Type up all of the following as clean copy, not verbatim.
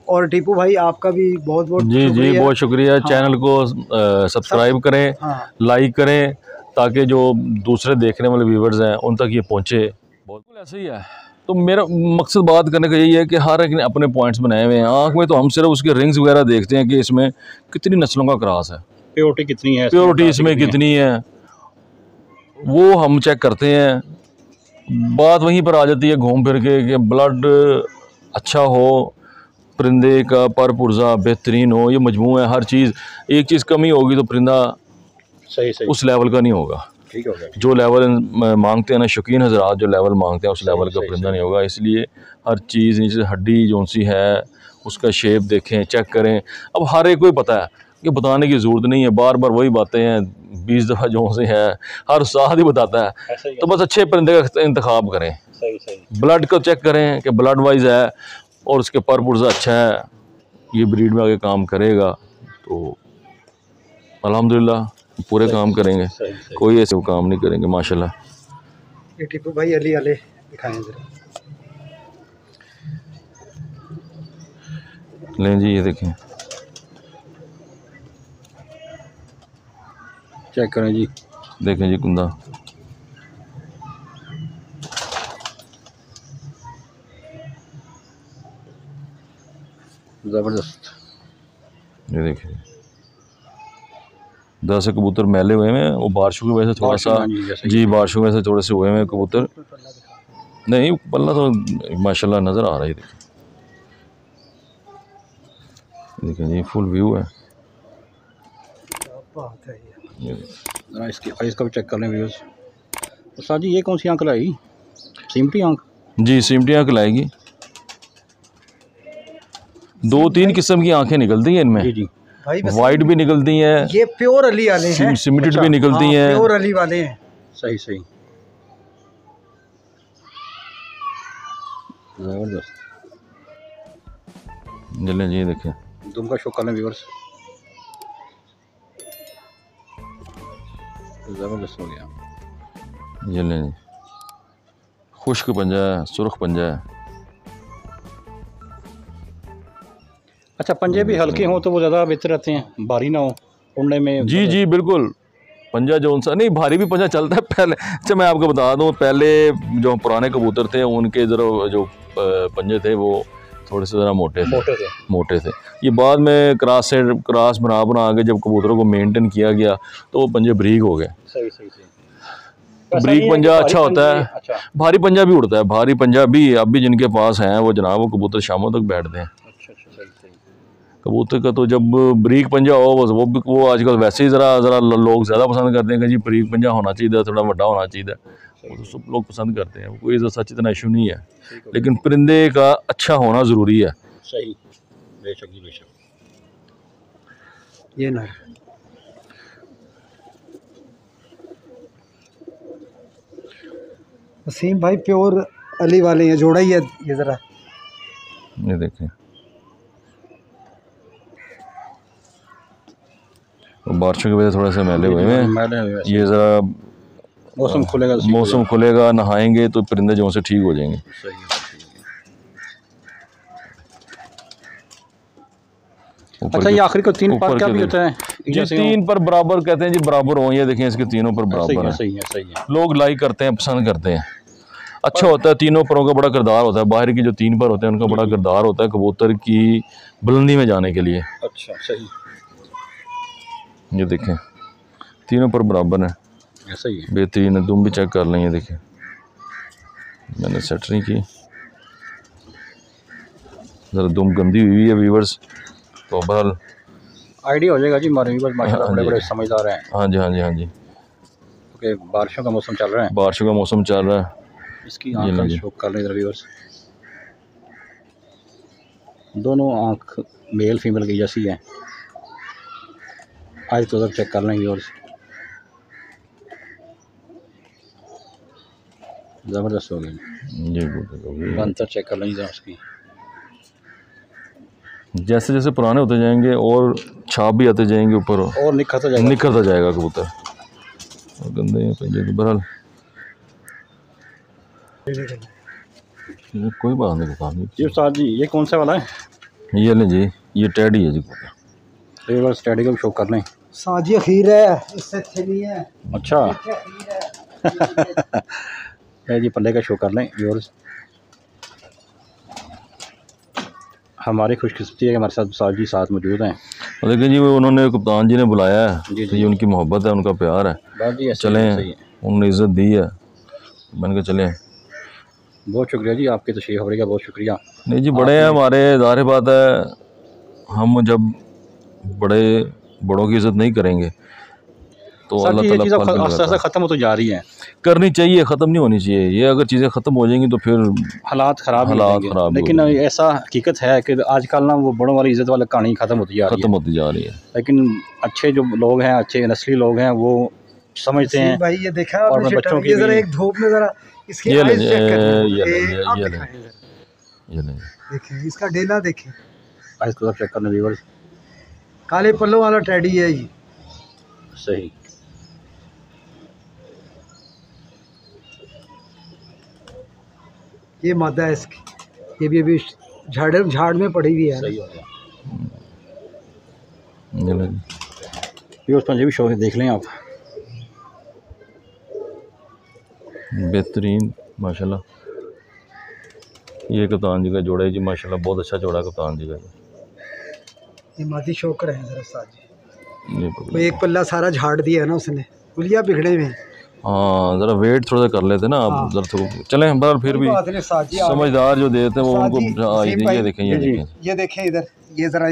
और टीपू भाई आपका भी बहुत बहुत जी जी बहुत शुक्रिया। हाँ। चैनल को सब्सक्राइब करें, हाँ। लाइक करें, ताकि जो दूसरे देखने वाले व्यूवर्स हैं उन तक ये पहुँचे। बिल्कुल ऐसा ही है। तो मेरा मकसद बात करने का यही है कि हर एक ने अपने पॉइंट्स बनाए हुए हैं। आँख में तो हम सिर्फ उसके रिंग्स वगैरह देखते हैं कि इसमें कितनी नस्लों का क्रॉस है, प्योरिटी कितनी है, प्योरिटी इसमें कितनी है, वो हम चेक करते हैं। बात वहीं पर आ जाती है घूम फिर के कि ब्लड अच्छा हो, परिंदे का पर पुर्जा बेहतरीन हो, ये मजमू है हर चीज़। एक चीज़ कमी होगी तो परिंदा सही उस लेवल का नहीं होगा। ठीक हो गया। जो लेवल मांगते हैं ना शौकीन हजरात, जो लेवल मांगते हैं उस लेवल का परिंदा नहीं होगा। इसलिए हर चीज़ नीचे हड्डी जो सी है उसका शेप देखें, चेक करें। अब हर एक को ही पता है कि बताने की ज़रूरत नहीं है, बार बार वही बातें हैं 20 दफ़ा जो से है, हर साथ ही बताता है। तो बस अच्छे परिंदे का इंतखाब करें, ब्लड को चेक करें कि ब्लड वाइज है और उसके पर पुर्जा अच्छा है, ये ब्रीड में आगे काम करेगा तो अल्हम्दुलिल्लाह पूरे काम करेंगे। कोई ऐसे काम नहीं करेंगे माशाल्लाह। ये टीपू भाई अली वाले दिखाएं जरा। लें जी, ये देखें, चेक करें जी, देखें जी कुंदा। ज़बरदस्त। ये देखें 10 कबूतर मैले हुए हैं, वो बारिशों की वजह से थोड़ा सा जी बारिशों की वजह से थोड़े से हुए हैं कबूतर। नहीं पल्ला तो माशाल्लाह नज़र आ रहा है। देखें जी फुल व्यू है। इसका भी चेक कर लें व्यूअर्स। उस्ताद जी ये कौन सी आंख लाई? सिमटी आंख? जी सिमटी आंख लाएगी। 2-3 किस्म की आंखें निकलती हैं इनमें। जी जी। वाइट भी निकलती हैं, ये प्योर अली वाले हैं, सिमिटेड भी निकलती हैं, प्योर अली वाले हैं। सही सही, जबरदस्त। जल्ले जी देखें, दुम का शो कर लें व्यूअर्स। जबरदस्त हो गया। जल्ले जी खुश्क पंजा है, सुर्ख पंजा है। अच्छा पंजे भी हल्के हों तो वो ज़्यादा बेहतर रहते हैं, भारी ना हो उड़ने में। जी जी बिल्कुल, पंजा जो सा नहीं भारी भी पंजा चलता है पहले। अच्छा मैं आपको बता दूं, पहले जो पुराने कबूतर थे उनके ज़रा जो पंजे थे वो थोड़े से ज़रा मोटे थे। ये बाद में क्रॉस बना के जब कबूतरों को मेंटेन किया गया तो वो पंजे बरीक हो गए। सही सही सही। तो बरीक पंजा अच्छा होता है। अच्छा। भारी पंजा भी उड़ता है, भारी पंजा भी अब भी जिनके पास हैं वो जनाब वो कबूतर शामों तक बैठते हैं। कबूतर का तो जब बरीक पंजा हो वो आजकल वैसे ही ज़रा लोग ज़्यादा पसंद करते हैं कि जी बरीक पंजा होना चाहिए, थोड़ा बड़ा होना चाहिए, वो तो सब लोग पसंद करते हैं। कोई सच इतना इशू नहीं है, लेकिन परिंदे का अच्छा होना ज़रूरी है। सही, बेशक जी बेशक। ये ना वसीम भाई प्योर अली वाले हैं, जोड़ा ही है ये ज़रा। ये देखें बारिशों की वजह से थोड़ा सा मैले हुए हैं। ये ज़रा मौसम खुलेगा नहाएंगे तो परिंदे जो से ठीक हो जाएंगे। अच्छा ये आखिरी को 3 पर क्या भी होता है? जी 3 पर बराबर कहते हैं जी, बराबर हो। ये देखें इसके तीनों पर बराबर है। सही है। लोग लाइक करते हैं, पसंद करते हैं, अच्छा होता है। तीनों परों का बड़ा किरदार होता है। बाहर की जो 3 पर होते हैं उनका बड़ा किरदार होता है कबूतर की बुलंदी में जाने के लिए। अच्छा सही। ये देखें तीनों पर बराबर है, ऐसा ही है, बेहतरीन है। तुम भी चेक कर लें। ये देखें मैंने सेट नहीं की, ज़रा दुम गंदी हुई है व्यूवर्स, तो बहरहाल आइडिया हो जाएगा जी हमारे व्यूवर्स माशाल्लाह बड़े समझदार हैं। हाँ जी क्योंकि बारिशों का मौसम चल रहा है। बारिशों का मौसम चल रहा है। इसकी आँख का शौक कर लें व्यूवर्स। दोनों आँख मेल फीमेल की जैसी है। आज तो सब चेक कर लेंगे और ज़बरदस्त हो गई। अंतर चेक कर लेंगे उसकी। जैसे जैसे पुराने होते जाएंगे और छाप भी आते जाएंगे ऊपर और निखरता जाएगा कबूतर। और गंदे पंजे तो बहरहाल कोई बात नहीं। जी उस्ताद जी ये कौन सा वाला है? ये लें जी, ये टैडी है जी। व्यूअर्स स्टडी को भी शो कर लें। साजी अखीर है, इससे अच्छे नहीं है। अच्छा इससे अखीर है। ये जी पल्ले का शो कर लें व्यूअर्स। हमारी खुशकिस्मती है कि हमारे साथ साजी साथ मौजूद हैं। लेकिन जी वो उन्होंने कप्तान जी ने बुलाया है, जी, तो ये उनकी मोहब्बत है, उनका प्यार है। बात जी ऐसे चलें, सही है। उन्होंने इज़्ज़त दी है, मैंने कहा चलें। बहुत शुक्रिया जी, आपकी तशरीफ़ आवरी का बहुत शुक्रिया। नहीं जी, बड़े हैं हमारे, ज़ाहिर बात है हम जब बड़ों की इज़्ज़त नहीं करेंगे तो सर अल्लाह जी ये ताला चीज़ फल भी आस्ता लगाता है। ख़त्म हो तो जा रही हैं। करनी चाहिए, ख़त्म नहीं होनी चाहिए। ये अगर चीज़ें ख़त्म हो जाएंगी तो फिर हालात ख़राब ही हालात होंगे। ख़राब ही लेकिन होंगे। ऐसा हकीकत है कि आजकल ना वो बड़ों वाली इज़्ज़त वाली कहानी ख़त्म होती जा रही ख़त्म है। होती जा रही है। लेकिन अच्छे जो लोग हैं, अच्छे नस्ली लोग हैं, वो समझते हैं। भाई ये देखा और आपने बच्चों शटर, के ये जरा लिए एक धूप में जरा इसकी ये ले आइज चेक करें। ये ले आप ये ले दिखाएं जरा। ये ले। देखें इसका डेला देखें, आइस को चेक करना व्यूअर्स। काले पल्लों वाला टैडी है ये। सही ये मादा है इसकी, ये भी अभी झाड़ में पड़ी हुई है। सही हो गया ये ले। व्यूअर्स, पंजाबी शो देख लें आप। बेहतरीन माशाल्लाह। ये कप्तान जी का जोड़ा है जी, माशाल्लाह बहुत अच्छा जोड़ा कप्तान जी का। ये मादी शोकर है जरा साजी। ये वो एक पल्ला सारा झाड़ दिया है ना उसने, पुलिया बिगड़े हुए हैं। हाँ, ज़रा वेट थोड़ा सा कर लेते ना आप। हाँ। ज़रा थोड़ा चलें, पर फिर भी बात नहीं, साजी आ गए। समझदार जो देते हैं वो साजी, उनको। हाँ, वसीम ये भाई, देखें, ये जी, जी। देखें। ये देखें इधर, ये जरा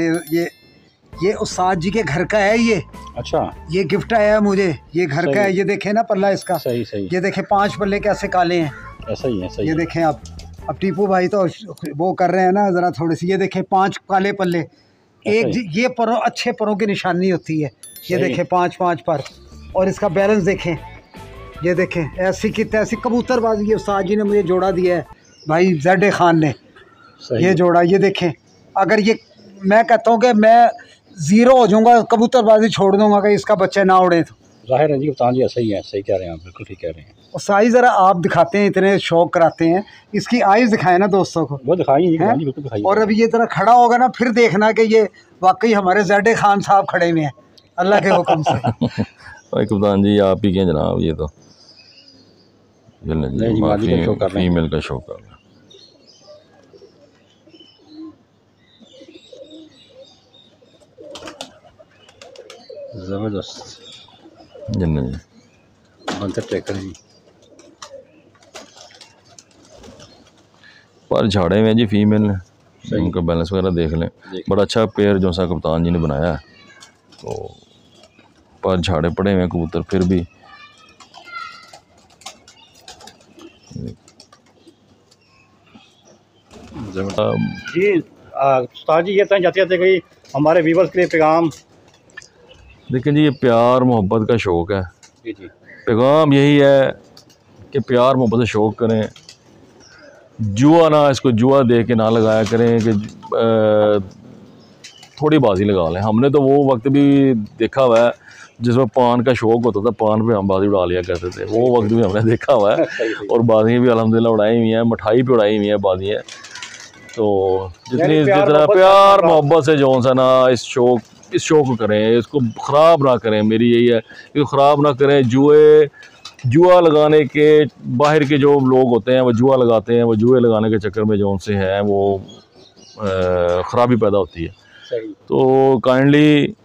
ये उस्ताद जी के घर का है ये। अच्छा ये गिफ्ट आया है मुझे, ये घर सही। का है। ये देखें ना पल्ला इसका, सही सही ये देखें 5 पल्ले कैसे काले हैं। ऐसा ही है। सही ये देखें आप, अब टीपू भाई तो वो कर रहे हैं ना ज़रा थोड़ी सी। ये देखें 5 काले पल्ले, एक ये परों, अच्छे परों की निशानी होती है। ये सही। देखें 5 पर, और इसका बैलेंस देखें। ये देखें ऐसी की तैसी कबूतरबाजी ये उस्ताद जी ने मुझे जोड़ा दिया है भाई, ज़ैड खान ने सही। ये जोड़ा। ये देखें, अगर ये मैं कहता हूँ कि मैं ज़ीरो हो जाऊँगा, कबूतरबाजी छोड़ दूँगा कि इसका बच्चे ना उड़े तो। जाहिर है जी कप्तान जी ऐसा ही है। सही कह रहे हैं आप, बिल्कुल ठीक कह रहे हैं। और साइज़ ज़रा आप दिखाते हैं, इतने शौक कराते हैं, इसकी आइज़ दिखाएं ना दोस्तों को। वो दिखाइए जी हैं? कप्तान जी, बिल्कुल दिखाइए। और अभी ये तरह खड़ा होगा ना, फिर देखना कि ये वाकई हमारे ज़ैड खान साहब खड़े हुए हैं अल्लाह के हुक्म से। भाई कप्तान जी आप ही के जनाब। ये तो ये ले नहीं जी, मादी का शो कर रहे हैं। फीमेल का शो कर रहे हैं। ज़बरदस्त जी नहीं, मंतर चेक करें जी। पर झाड़े में जी फीमेल ने, उनका बैलेंस वगैरह देख लें। बड़ा अच्छा पेयर जो सा कप्तान जी ने बनाया है, तो पर झाड़े पड़े हुए हैं कबूतर फिर भी। जी उस्ताद जी, ये तय जाते जाते कोई हमारे व्यूअर्स के लिए पैगाम। लेकिन जी ये प्यार मोहब्बत का शौक़ है। जी जी पैगाम यही है कि प्यार मोहब्बत से शौक़ करें। जुआ ना, इसको जुआ दे के ना लगाया करें कि थोड़ी बाजी लगा लें। हमने तो वो वक्त भी देखा हुआ है जिसमें पान का शौक़ होता था, पान पे हम बाजी उड़ा लिया करते थे। वो वक्त भी हमने देखा हुआ है। और बाजियाँ भी अल्हम्दुलिल्लाह उड़ाई हुई हैं, मिठाई पे उड़ाई हुई हैं बाजियाँ। तो जितना प्यार मोहब्बत से जो सा ना इस शौक़ को करें, इसको ख़राब ना करें। मेरी यही है, इसको ख़राब ना करें। जुआ लगाने के बाहर के जो लोग होते हैं वो जुआ लगाते हैं, वो जुए लगाने के चक्कर में जो उनसे है वो ख़राबी पैदा होती है। तो काइंडली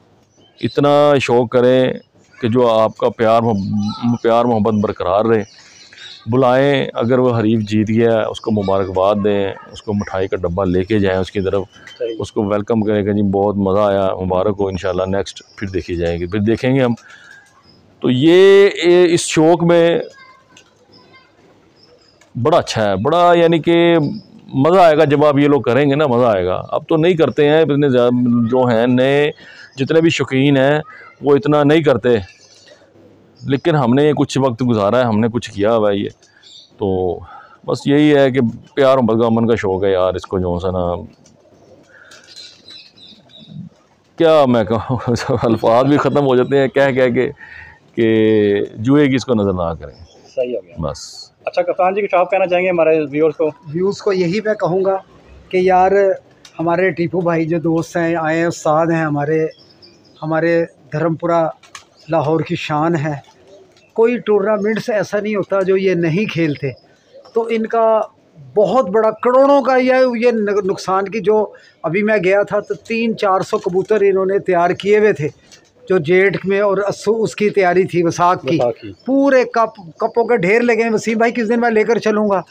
इतना शौक़ करें कि जो आपका प्यार मोहब्बत बरकरार रहे। बुलाएं, अगर वो हरीफ जीत गया उसको मुबारकबाद दें, उसको मिठाई का डब्बा लेके जाएं उसकी तरफ, उसको वेलकम करें कि जी बहुत मज़ा आया, मुबारक हो, इंशाल्लाह नेक्स्ट फिर देखी जाएगी, फिर देखेंगे हम। तो ये इस शौक़ में बड़ा अच्छा है, बड़ा यानी कि मज़ा आएगा जब आप ये लोग करेंगे ना, मज़ा आएगा। अब तो नहीं करते हैं इतने जो हैं नए, जितने भी शौकीन हैं वो इतना नहीं करते, लेकिन हमने कुछ वक्त गुजारा है, हमने कुछ किया हुआ है ये। तो बस यही है कि प्यार मोहब्बत का अमन का शौक़ है यार। इसको जो सा ना क्या मैं कहूँ अल्फाज भी ख़त्म हो जाते हैं कह के कि जुए की इसको नज़र ना करें। सही हो गया बस। अच्छा कप्तान जी, कुछ आप कहना चाहेंगे हमारे व्यूअर्स को? व्यूज़ को यही मैं कहूँगा कि यार हमारे टीपू भाई जो दोस्त हैं आए हैं, उस्ताद हैं हमारे धर्मपुरा लाहौर की शान है। कोई टूर्नामेंट्स ऐसा नहीं होता जो ये नहीं खेलते। तो इनका बहुत बड़ा करोड़ों का ये नुकसान की, जो अभी मैं गया था तो 300-400 कबूतर इन्होंने तैयार किए हुए थे, जो जेठ में और अस्सू उसकी तैयारी थी, वसाख की। पूरे कपों के ढेर लगे हैं। वसीम भाई किस दिन मैं लेकर चलूँगा।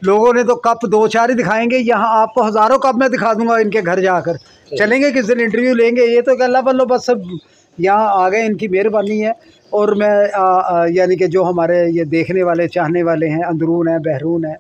लोगों ने तो कप 2-4 ही दिखाएंगे, यहाँ आपको हज़ारों कप मैं दिखा दूँगा इनके घर जाकर। चलेंगे किस दिन, इंटरव्यू लेंगे। ये तो अल्लाह बल्लो बस सब यहाँ आ गए, इनकी मेहरबानी है। और मैं यानी कि जो हमारे ये देखने वाले चाहने वाले हैं, अंदरून है, बहरून है,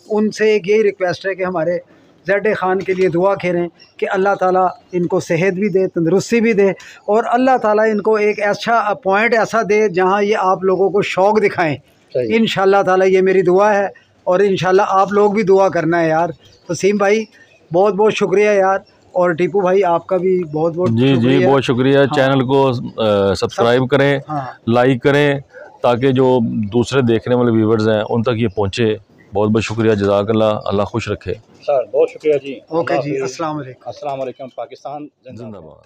उनसे एक यही रिक्वेस्ट है कि हमारे ज़ैड ख़ान के लिए दुआ करें कि अल्लाह ताला इनको सेहत भी दे, तंदरुस्ती भी दे, और अल्लाह ताला इनको एक ऐसा पॉइंट ऐसा दे जहाँ ये आप लोगों को शौक़ दिखाएं। इंशाअल्लाह ताला ये मेरी दुआ है, और इंशाअल्लाह आप लोग भी दुआ करना है यार। वसीम भाई बहुत बहुत शुक्रिया यार, और टीपू भाई आपका भी बहुत बहुत जी बहुत शुक्रिया। हाँ। चैनल को सब्सक्राइब करें, हाँ। लाइक करें, ताकि जो दूसरे देखने वाले व्यूवर्स हैं उन तक ये पहुँचे। बहुत बहुत शुक्रिया, जज़ाकल्लाह, अल्लाह खुश रखे। सर बहुत शुक्रिया जी। ओके जी, अस्सलाम वालेकुम। अस्सलाम वालेकुम। पाकिस्तान जिंदाबाद।